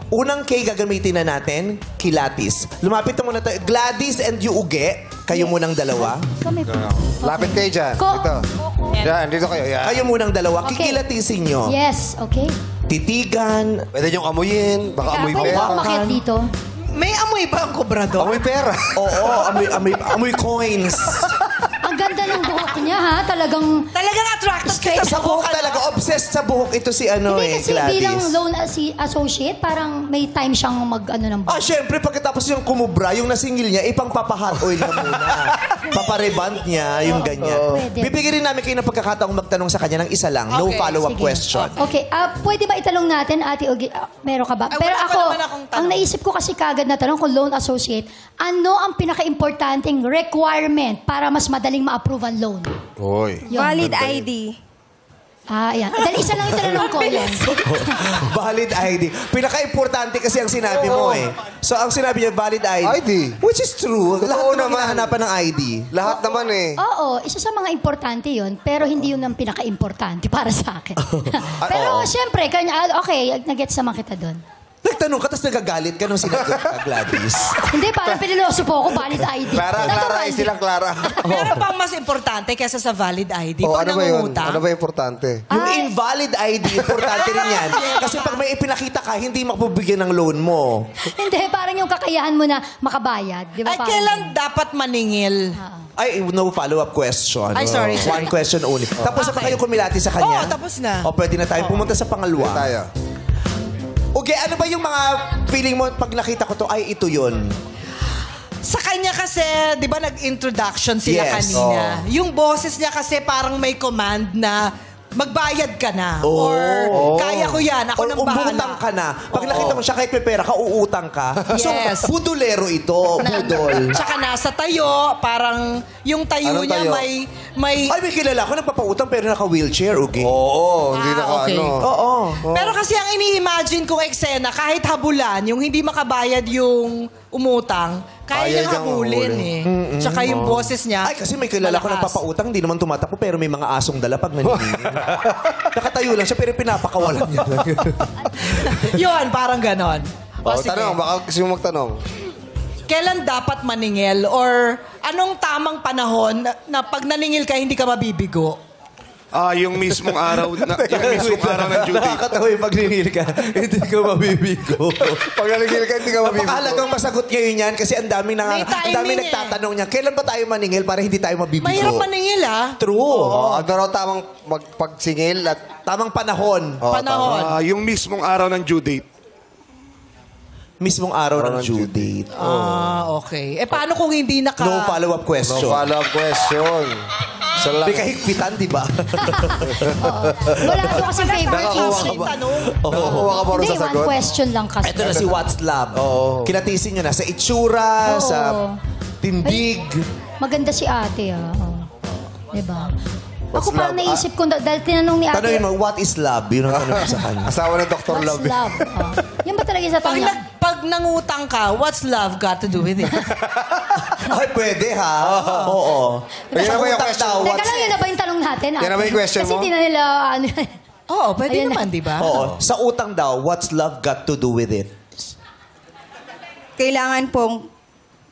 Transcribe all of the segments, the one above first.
Unang K gagamitin na natin, kilatis. Lumapit na muna tayo. Gladys and Yuuge, kayo munang dalawa. Kami po. Lapit kayo dyan. Dito. Yan, dito kayo. Yan. Kayo munang dalawa. Okay. Kikilatisin nyo. Yes, okay. Titigan. Pwede niyong amuyin. Baka amoy Pwede ba pera. umakyat dito? May amoy ba ang kobrador? Amoy pera. Oo, amoy coins. Ang ganda ng buhok niya, ha? Talagang... Talagang attracted Straight kita Sa buhok talaga. Obsessed sa buhok. Ito si ano Hindi kasi Gladys. bilang loan associate, parang may time siyang mag-ano ng buhok. Syempre, pagkatapos yung kumubra, yung nasingil niya, ipang papa-hot oil na muna. Papareband niya, yung ganyan. Pwede. Bibigyan rin namin kayo ng pagkakataong magtanong sa kanya ng isa lang. No Okay, follow-up Sige. question. Okay, pwede ba itanong natin, Ate Ogie, meron ka ba? Ay, Pero wala pa ako, naman akong tanong. ang naisip ko kasi kagad na tanong kung loan associate, ano ang pinaka-importanting requirement para mas madaling ma-approve ang loan? Uy. Yun. Valid ID. Ayan. Dahil isa lang yung tanong ko yun. Valid ID. Pinaka-importante kasi ang sinabi mo eh. So, ang sinabi niya, valid ID. ID. Which is true. Totoo Lahat naman naman. hinahanapan ng ID. Lahat naman eh. Oo, isa sa mga importante yun, pero hindi yun ang pinaka-importante para sa akin. Pero siyempre, okay, nag-gets naman kita doon. Nagtanong ka, tapos nagagalit ka nung sinagot ka, Gladys. Hindi, parang piniloso po ako, valid ID. Clara, Natural. silang Clara. Meron bang mas importante kaysa sa valid ID? Oh, Pag ano ba yun? nangungutang? Ano ba importante? Yung invalid ID, importante rin yan. Kasi pag may ipinakita ka, hindi makapabigyan ng loan mo. Hindi, parang yung kakayahan mo na makabayad. Di ba? Ay, Parang kailan ganun. dapat maningil? Ay, no follow-up question. Ay, sorry. One question only. Tapos na ba Okay. kayo kumilati sa kanya? Oo, tapos na. O, pwede na tayo pumunta sa pangalawa. Tayo. Okay, ano ba yung mga feeling mo pag nakita ko to, ay ito yun? Sa kanya kasi, di ba nag-introduction sila Yes. kanina? Yung boses niya kasi parang may command na magbayad ka na. Or kaya ko yan, ako Or nang bahala. umutang ka na. Pag nakita mo siya kahit may pera ka, uutang ka. Yes. So, budolero ito. Budol. Tsaka nasa tayo, parang yung tayo Anong niya tayo? may... Ay, may kilala ko nagpapautang pero naka-wheelchair, okay? Oo, hindi Ah, okay. Oo. Pero kasi ang ini-imagine kong eksena, kahit habulan, yung hindi makabayad yung umutang, kaya Kaya niyang niyang habulin habulin. eh. Tsaka yung boses niya, Ay, kasi may kilala ko malakas. nagpapautang, hindi naman tumatakbo, pero may mga asong dala pag naniningil. Nakatayo lang siya, pero pinapakawalan niya lang. Yun, parang ganon. O, Oh, sige. tanong, baka gusto mo magtanong. Kailan dapat maningil? Or anong tamang panahon na pag naningil ka, hindi ka mabibigo? Yung mismong araw ng due date. Nakakatawa yung pag ninil ka, hindi ka mabibigo. Pag naligil ka, hindi ka mabibigo. Napakahalagang masagot ngayon yan kasi ang daming May timing nagtatanong niya, kailan ba tayo maningil para hindi tayo mabibigo? Mahirap maningil ah. True. Oo, ano raw tamang pagsingil at Tamang panahon. Panahon. Yung mismong araw ng due date. Mismong araw ng ng due due date. Okay. paano kung hindi naka... No follow-up no question. follow-up question. Sa May kahigpitan, di ba? Wala ko kasi favorite Nakakuha ka question. ba? Tanong. Nakakuha ka ba rin Hindi, sa one sagot? question lang kasi. Ito na si What's Love. Oo. Kinatisin nyo na sa itsura, Oo. sa tindig. Maganda si ate, ah. Oh. Diba? Ako What's parang love? naisip ko, dahil tinanong ni ate, Tanongin mo, what is love? Yun ang tanong ko sa kanya. Asawa ng Dr. what's Love. love? Oh. Yan ba talaga sa Pag, tanong? pag nangutang ka, what's love got to do with it? Ay, pwede ha? Oo. Yan na ba yung Utang question? daw, Teka what's- lang, yun na ba yung tanong natin? Yan na ba yung question Kasi mo? hindi na nila, ano, Oo, pwede Ayun na. naman, di ba? Oo. Sa utang daw, what's love got to do with it? Kailangan pong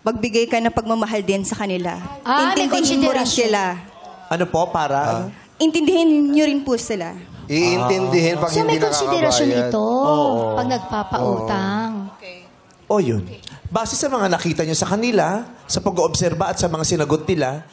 magbigay ka ng pagmamahal din sa kanila. May Intindihin mo rin konsiderasyon. sila. Ano po, para? Intindihin nyo rin po sila. Iintindihin pag so hindi may konsiderasyon nakakabayad. ito pag nagpapautang. O yun. Base sa mga nakita nyo sa kanila, sa pag-oobserba at sa mga sinagot nila,